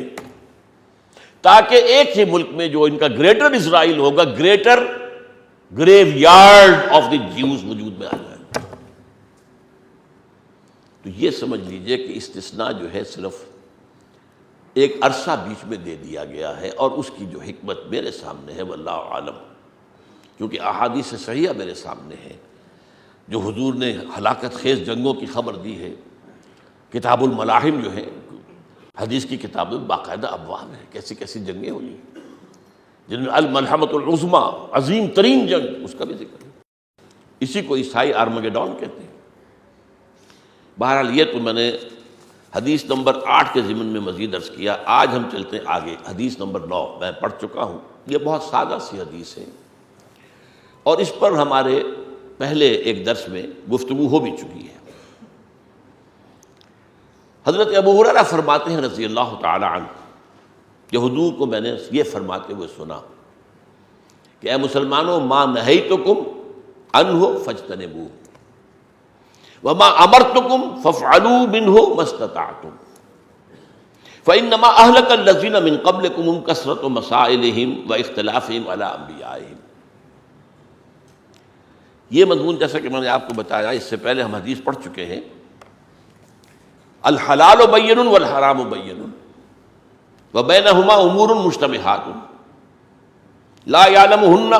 تاکہ ایک ہی ملک میں جو ان کا گریٹر اسرائیل ہوگا، greater graveyard of the Jews وجود میں آ جائے۔ تو یہ سمجھ لیجئے کہ استثناء جو ہے صرف ایک عرصہ بیچ میں دے دیا گیا ہے، اور اس کی جو حکمت میرے سامنے ہے واللہ عالم، کیونکہ احادیث صحیحہ میرے سامنے ہے، جو حضور نے ہلاکت خیز جنگوں کی خبر دی ہے۔ کتاب الملاحم جو ہے حدیث کی کتاب میں باقاعدہ ابواب ہے، کیسی کیسی جنگیں ہوئی، جن میں الملحمۃ العظمیٰ، عظیم ترین جنگ، اس کا بھی ذکر ہے۔ اسی کو عیسائی آرمگیڈون کہتے ہیں۔ بہرحال یہ تو میں نے حدیث نمبر 8 کے ضمن میں مزید عرض کیا۔ آج ہم چلتے ہیں آگے، حدیث نمبر 9 میں پڑھ چکا ہوں، یہ بہت سادہ سی حدیث ہے، اور اس پر ہمارے پہلے ایک درس میں گفتگو ہو بھی چکی ہے۔ حضرت ابو ہریرہ فرماتے ہیں رضی اللہ تعالی عنہ کہ حضور کو میں نے یہ فرماتے ہوئے سنا کہ اے مسلمانوں، ما نہیتکم عنہ فاجتنبوہ وما امرتکم فافعلوا منہ ما استطعتم فانما اہلک الذین من قبلکم کثرۃ مسائلہم واختلافہم علی انبیائہم۔ یہ مضمون جیسا کہ میں نے آپ کو بتایا، اس سے پہلے ہم حدیث پڑھ چکے ہیں، الحلال بین والحرام بین وبینہما امور مشتبہات لا یعلمہن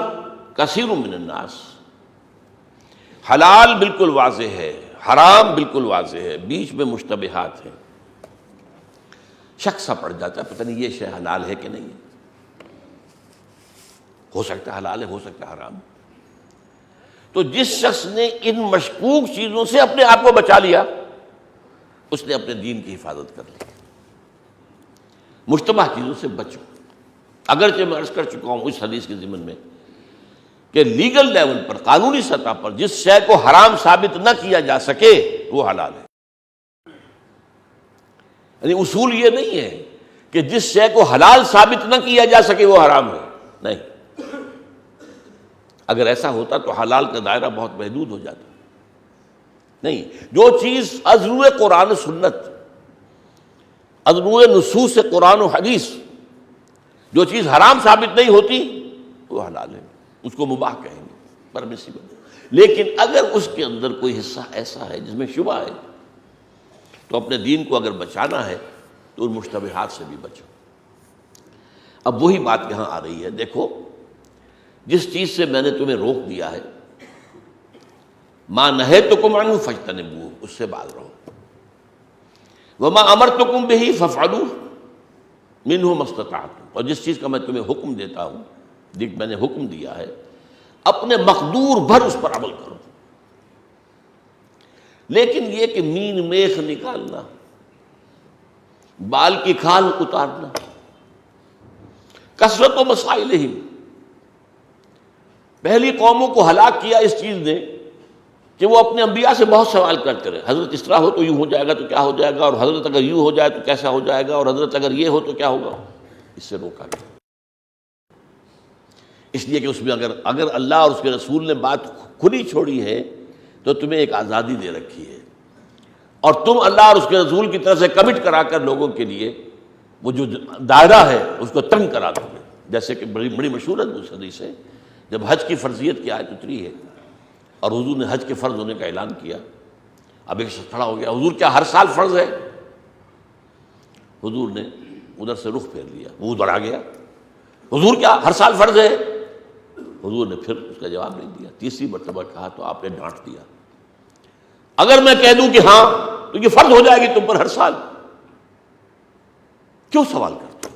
کثیر من الناس۔ حلال بالکل واضح ہے، حرام بالکل واضح ہے، بیچ میں مشتبہات ہیں، شک سا پڑ جاتا ہے، پتہ نہیں یہ شے حلال ہے کہ نہیں ہے، ہو سکتا ہے حلال ہے، ہو سکتا ہے حرام۔ تو جس شخص نے ان مشکوک چیزوں سے اپنے آپ کو بچا لیا، اس نے اپنے دین کی حفاظت کر لی۔ مشتبہ چیزوں سے بچو۔ اگرچہ میں عرض کر چکا ہوں اس حدیث کے ضمن میں کہ لیگل لیول پر، قانونی سطح پر جس شے کو حرام ثابت نہ کیا جا سکے وہ حلال ہے۔ یعنی اصول یہ نہیں ہے کہ جس شے کو حلال ثابت نہ کیا جا سکے وہ حرام ہے، نہیں۔ اگر ایسا ہوتا تو حلال کا دائرہ بہت محدود ہو جاتا۔ نہیں، جو چیز از روئے قرآن و سنت، از روئے نصوص قرآن و حدیث جو چیز حرام ثابت نہیں ہوتی وہ حلال ہے، اس کو مباح کہیں گے، پرمیسیبل۔ لیکن اگر اس کے اندر کوئی حصہ ایسا ہے جس میں شبہ ہے تو اپنے دین کو اگر بچانا ہے تو ان مشتبہات سے بھی بچو۔ اب وہی بات یہاں آ رہی ہے، دیکھو جس چیز سے میں نے تمہیں روک دیا ہے، ما نہیتکم عنہ فاجتنبوہ، اس سے باز رہو، وما امرتکم بہ فافعلوا منہ ما استطعتم، اور جس چیز کا میں تمہیں حکم دیتا ہوں، میں نے حکم دیا ہے، اپنے مقدور بھر اس پر عمل کرو۔ لیکن یہ کہ مین میخ نکالنا، بال کی کھال اتارنا، کثرت و مسائلہم، پہلی قوموں کو ہلاک کیا اس چیز نے کہ وہ اپنے انبیاء سے بہت سوال کرتے رہے، حضرت اس طرح ہو تو یوں ہو جائے گا تو کیا ہو جائے گا، اور حضرت اگر یوں ہو جائے تو کیسا ہو جائے گا، اور حضرت اگر یہ ہو تو کیا ہوگا۔ اس سے روکا گیا، اس لیے کہ اس میں اگر اللہ اور اس کے رسول نے بات کھلی چھوڑی ہے تو تمہیں ایک آزادی دے رکھی ہے، اور تم اللہ اور اس کے رسول کی طرف سے کمٹ کرا کر لوگوں کے لیے وہ جو دائرہ ہے اس کو تنگ کرا دو گے۔ جیسے کہ بڑی مشہور حدیث ہے، جب حج کی فرضیت کی آیت اتری ہے اور حضور نے حج کے فرض ہونے کا اعلان کیا، اب ایک شخص کھڑا ہو گیا، حضور کیا ہر سال فرض ہے؟ حضور نے ادھر سے رخ پھیر لیا، وہ ادھر آ گیا، حضور کیا ہر سال فرض ہے؟ حضور نے پھر اس کا جواب نہیں دیا، تیسری مرتبہ کہا تو آپ نے ڈانٹ دیا، اگر میں کہہ دوں کہ ہاں تو یہ فرض ہو جائے گی تم پر ہر سال، کیوں سوال کرتے ہو؟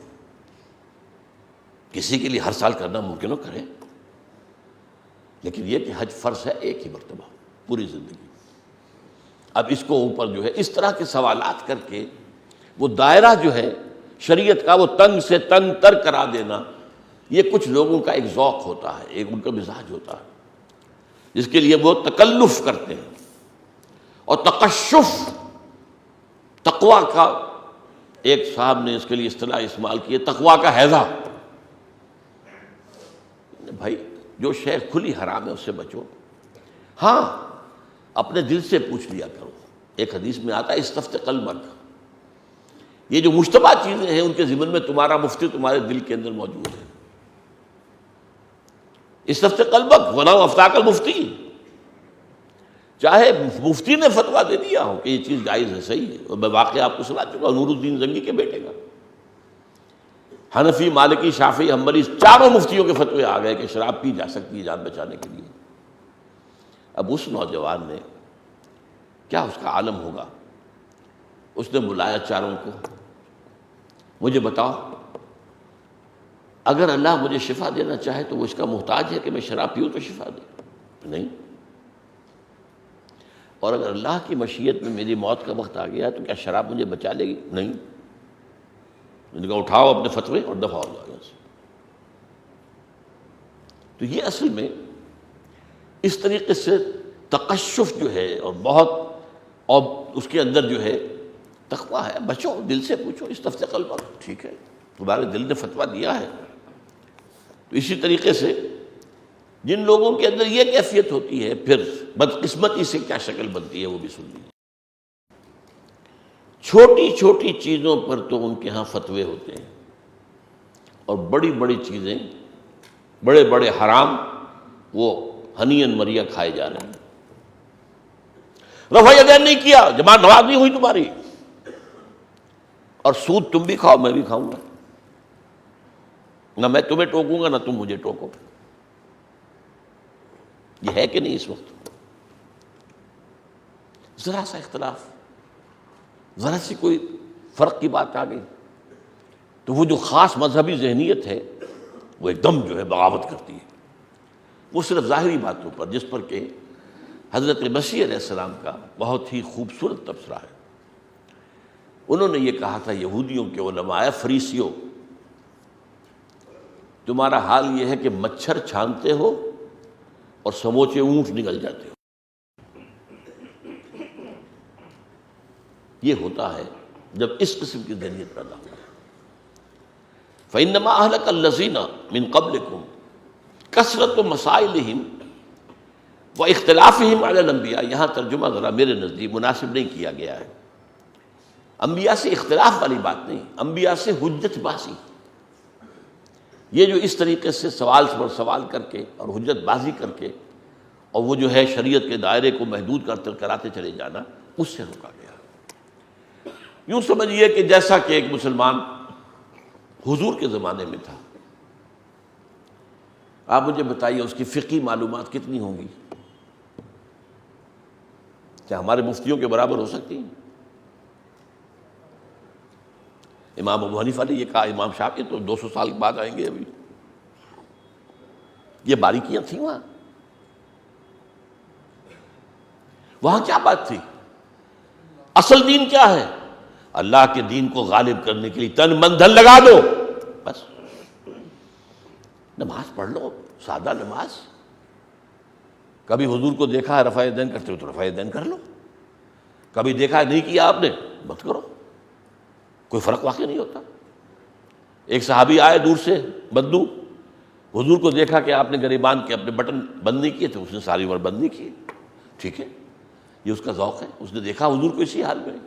کسی کے لیے ہر سال کرنا ممکن ہو کرے، لیکن یہ کہ حج فرض ہے ایک ہی مرتبہ پوری زندگی۔ اب اس کو اوپر جو ہے اس طرح کے سوالات کر کے وہ دائرہ جو ہے شریعت کا وہ تنگ سے تنگ تر کرا دینا، یہ کچھ لوگوں کا ایک ذوق ہوتا ہے، ایک ان کا مزاج ہوتا ہے، جس کے لیے وہ تکلف کرتے ہیں اور تقشف۔ تقویٰ کا ایک صاحب نے اس کے لیے اصطلاح استعمال کی ہے، تقویٰ کا ہیضہ۔ بھائی جو شے کھلی حرام ہے اس سے بچو، ہاں اپنے دل سے پوچھ لیا کرو۔ ایک حدیث میں آتا ہے استفت قلبک، یہ جو مشتبہ چیزیں ہیں ان کے ضمن میں تمہارا مفتی تمہارے دل کے اندر موجود ہے۔ استفت قلبک ولو افتاک المفتی، چاہے مفتی نے فتویٰ دے دیا ہو کہ یہ چیز جائز ہے، صحیح ہے، اور میں واقعہ آپ کو سنا چکا، نور الدین زنگی کے بیٹے کا، حنفی مالکی شافعی حنبلی چاروں مفتیوں کے فتوے آ گئے کہ شراب پی جا سکتی ہے جان بچانے کے لیے۔ اب اس نوجوان نے کیا اس کا عالم ہوگا، اس نے بلایا چاروں کو، مجھے بتاؤ اگر اللہ مجھے شفا دینا چاہے تو وہ اس کا محتاج ہے کہ میں شراب پیوں تو شفا دے؟ نہیں۔ اور اگر اللہ کی مشیت میں میری موت کا وقت آ گیا تو کیا شراب مجھے بچا لے گی؟ نہیں۔ ان کا اٹھاؤ اپنے فتوے اور دفع ہو جاؤ۔ تو یہ اصل میں اس طریقے سے تقشف جو ہے اور بہت، اور اس کے اندر جو ہے تقویٰ ہے، بچو دل سے پوچھو، استفت قلبک، ٹھیک ہے تمہارے دل نے فتویٰ دیا ہے۔ تو اسی طریقے سے جن لوگوں کے اندر یہ کیفیت ہوتی ہے پھر بدقسمتی سے کیا شکل بنتی ہے وہ بھی سن لیجیے۔ چھوٹی چھوٹی چیزوں پر تو ان کے ہاں فتوے ہوتے ہیں، اور بڑی بڑی چیزیں، بڑے بڑے حرام وہ ہنین مریا کھائے جا رہے ہیں۔ رفع یدین نہیں کیا، جماعت نماز نہیں ہوئی تمہاری، اور سود تم بھی کھاؤ میں بھی کھاؤں گا، نہ میں تمہیں ٹوکوں گا نہ تم مجھے ٹوکو۔ یہ ہے کہ نہیں اس وقت؟ ذرا سا اختلاف، ذرا سی کوئی فرق کی بات آ گئی تو وہ جو خاص مذہبی ذہنیت ہے وہ ایک دم جو ہے بغاوت کرتی ہے۔ وہ صرف ظاہری باتوں پر، جس پر کہ حضرت مسیح علیہ السلام کا بہت ہی خوبصورت تبصرہ ہے۔ انہوں نے یہ کہا تھا یہودیوں کے علماء، فریسیوں، تمہارا حال یہ ہے کہ مچھر چھانتے ہو اور سموچے اونٹ نگل جاتے ہو۔ یہ ہوتا ہے جب اس قسم کی ذہنیت پیدا ہو۔ فإنما أهلك الذين من قبلكم كثرة مسائلهم واختلافهم على الانبیاء۔ یہاں ترجمہ ذرا میرے نزدیک مناسب نہیں کیا گیا ہے۔ انبیاء سے اختلاف والی بات نہیں، انبیاء سے حجت بازی۔ یہ جو اس طریقے سے سوال پر سوال کر کے اور حجت بازی کر کے اور وہ جو ہے شریعت کے دائرے کو محدود کراتے چلے جانا، اس سے روکا گیا۔ یوں سمجھیے کہ جیسا کہ ایک مسلمان حضور کے زمانے میں تھا، آپ مجھے بتائیے اس کی فقہی معلومات کتنی ہوں گی؟ کیا ہمارے مفتیوں کے برابر ہو سکتی ہیں؟ امام ابو حنیفہ نے یہ کہا، امام شافعی تو 200 سال بعد آئیں گے، ابھی یہ باریکیاں تھیں وہاں کیا بات تھی؟ اصل دین کیا ہے؟ اللہ کے دین کو غالب کرنے کے لیے تن من دھن لگا دو، بس نماز پڑھ لو، سادہ نماز، کبھی حضور کو دیکھا ہے رفع یدین کرتے ہوئے تو رفع یدین کر لو، کبھی دیکھا نہیں کیا آپ نے مت کرو، کوئی فرق واقع نہیں ہوتا۔ ایک صحابی آئے دور سے بدو، حضور کو دیکھا کہ آپ نے گریبان کے اپنے بٹن بند نہیں کیے تھے، اس نے ساری عمر بند نہیں کیے، ٹھیک ہے، یہ اس کا ذوق ہے، اس نے دیکھا حضور کو اسی حال میں۔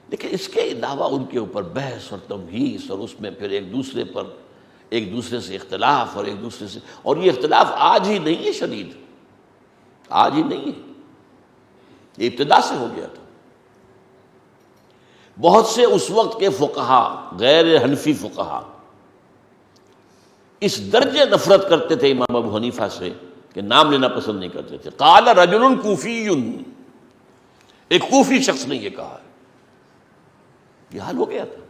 لیکن اس کے علاوہ ان کے اوپر بحث اور تمہیس، اور اس میں پھر ایک دوسرے سے اختلاف، اور ایک دوسرے سے، اور یہ اختلاف آج ہی نہیں ہے شدید، آج ہی نہیں ہے، یہ ابتدا سے ہو گیا تھا۔ بہت سے اس وقت کے فقہا، غیر حنفی فقہا، اس درجے نفرت کرتے تھے امام ابو حنیفہ سے کہ نام لینا پسند نہیں کرتے تھے۔ قال رجل کوفی، ایک کوفی شخص نے یہ کہا، یہ حال ہو گیا تھا۔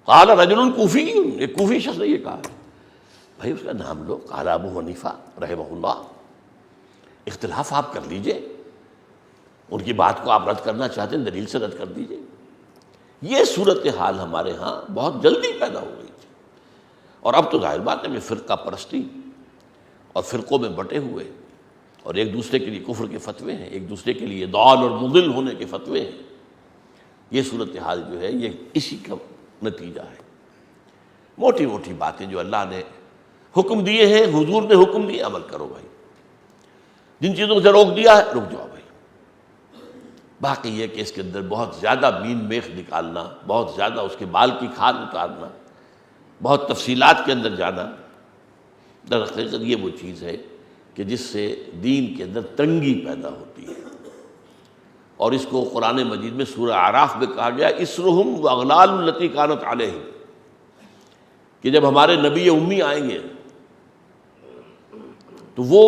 قال رجل کوفی، ایک کوفی شخص نے یہ کہا، بھائی اس کا نام لو، قال ابو حنیفہ رحمہ اللہ، اختلاف آپ کر لیجئے، ان کی بات کو آپ رد کرنا چاہتے ہیں دلیل سے رد کر دیجئے۔ یہ صورتحال ہمارے ہاں بہت جلدی پیدا ہو گئی تھی، اور اب تو ظاہر بات ہے میں فرقہ پرستی اور فرقوں میں بٹے ہوئے، اور ایک دوسرے کے لیے کفر کے فتوے ہیں، ایک دوسرے کے لیے ضال اور مضل ہونے کے فتوے ہیں۔ یہ صورتحال جو ہے یہ اسی کا نتیجہ ہے۔ موٹی موٹی باتیں جو اللہ نے حکم دیے ہیں، حضور نے حکم دیے، عمل کرو بھائی، جن چیزوں سے روک دیا ہے رک جاؤ بھائی۔ باقی یہ کہ اس کے اندر بہت زیادہ مین میخ نکالنا، بہت زیادہ اس کے بال کی کھال اتارنا، بہت تفصیلات کے اندر جانا، در حقیقت یہ وہ چیز ہے کہ جس سے دین کے اندر تنگی پیدا ہوتی ہے۔ اور اس کو قرآن مجید میں سورہ اعراف میں کہا گیا اسرہم واغلال التی کانت علیہم، کہ جب ہمارے نبی امی آئیں گے تو وہ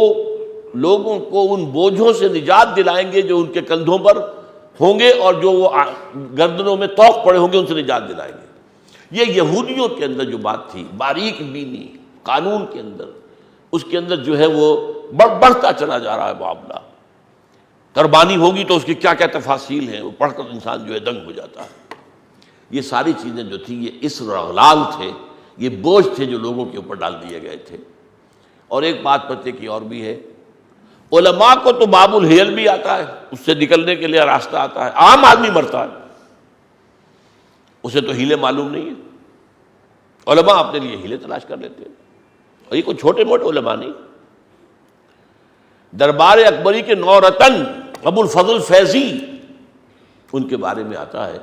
لوگوں کو ان بوجھوں سے نجات دلائیں گے جو ان کے کندھوں پر ہوں گے، اور جو وہ گردنوں میں طوق پڑے ہوں گے ان سے نجات دلائیں گے۔ یہ یہودیوں کے اندر جو بات تھی، باریک بینی قانون کے اندر، اس کے اندر جو ہے وہ بڑھتا چلا جا رہا ہے معاملہ۔ قربانی ہوگی تو اس کی کیا کیا تفاصیل ہیں، وہ پڑھ کر انسان جو ہے دنگ ہو جاتا ہے۔ یہ ساری چیزیں جو تھیں یہ اسر اور اغلال تھے، یہ بوجھ تھے جو لوگوں کے اوپر ڈال دیے گئے تھے۔ اور ایک بات پتے کی اور بھی ہے، علماء کو تو باب الحیل بھی آتا ہے، اس سے نکلنے کے لیے راستہ آتا ہے، عام آدمی مرتا ہے اسے تو ہیلے معلوم نہیں ہے، علماء اپنے لیے ہیلے تلاش کر لیتے ہیں، اور یہ کوئی چھوٹے موٹے علماء نہیں۔ دربار اکبری کے نورتن ابو الفضل فیضی، ان کے بارے میں آتا ہے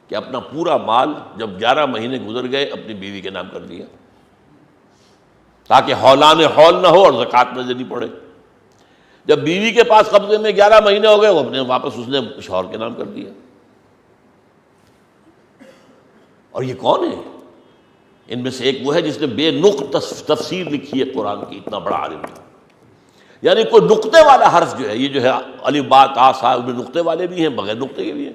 کہ اپنا پورا مال جب 11 مہینے گزر گئے اپنی بیوی کے نام کر دیا، تاکہ ہولان ہول نہ ہو اور زکوٰۃ نہ دینی پڑے۔ جب بیوی کے پاس قبضے میں 11 مہینے ہو گئے، وہ اپنے واپس اس نے شوہر کے نام کر دیا۔ اور یہ کون ہے؟ ان میں سے ایک وہ ہے جس نے بے نقط تفسیر لکھی ہے قرآن کی، اتنا بڑا عالم تھا۔ یعنی کوئی نقطے والا حرف جو ہے، یہ جو ہے الف با تا سا، ان میں نقطے والے بھی ہیں، بغیر نقطے کے بھی ہیں۔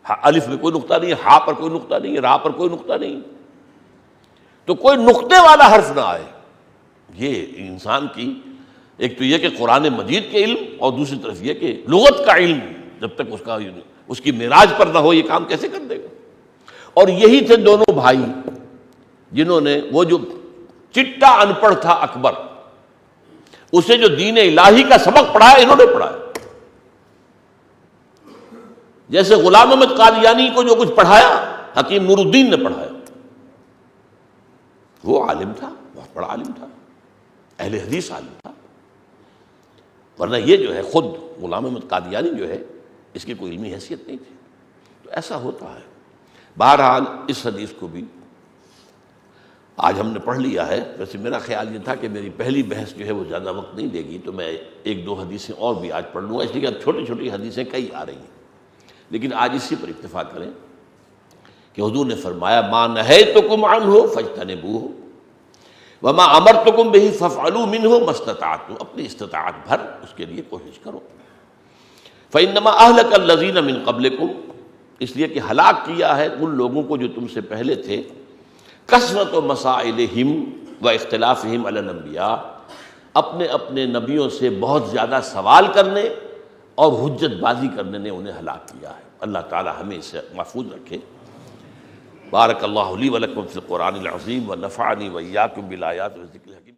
الف میں کوئی نقطہ نہیں ہے، ہا پر کوئی نقطہ نہیں ہے، را پر کوئی نقطہ نہیں، تو کوئی نقطے والا حرف نہ آئے۔ یہ انسان کی ایک تو یہ کہ قرآن مجید کے علم، اور دوسری طرف یہ کہ لغت کا علم جب تک اس کی معراج پر نہ ہو یہ کام کیسے کر دے گا۔ اور یہی تھے دونوں بھائی جنہوں نے، وہ جو چٹا ان پڑھ تھا اکبر، اسے جو دین الہی کا سبق پڑھایا انہوں نے پڑھایا۔ جیسے غلام احمد قادیانی کو جو کچھ پڑھایا حکیم نور الدین نے پڑھایا۔ وہ عالم تھا، بہت بڑا عالم تھا، اہل حدیث عالم تھا، ورنہ یہ جو ہے خود غلام احمد قادیانی جو ہے اس کی کوئی علمی حیثیت نہیں تھی۔ تو ایسا ہوتا ہے۔ بہرحال اس حدیث کو بھی آج ہم نے پڑھ لیا ہے۔ ویسے میرا خیال یہ تھا کہ میری پہلی بحث جو ہے وہ زیادہ وقت نہیں لے گی، تو میں 1-2 حدیثیں اور بھی آج پڑھ لوں گا، اس لیے کہ اب چھوٹی چھوٹی حدیثیں کئی آ رہی ہیں، لیکن آج اسی پر اکتفا کریں کہ حضور نے فرمایا ما نہیتکم عنہ فاجتنبوہ وما امرتکم بہ فافعلوا منہ ما استطعتم، اپنی استطاعت بھر اس کے لیے کوشش کرو۔ فانما اہلک الذین من قبلکم، اس لیے کہ ہلاک کیا ہے ان لوگوں کو جو تم سے پہلے تھے، کثرت مسائلہم و اختلافہم علی الانبیاء، اپنے اپنے نبیوں سے بہت زیادہ سوال کرنے اور حجت بازی کرنے نے انہیں ہلاک کیا ہے۔ اللہ تعالی ہمیں اسے محفوظ رکھے۔ بارک اللہ لی و لکم فی القرآن العظیم و نفعنی و ایاکم بالآیات و ذکر الحکیم۔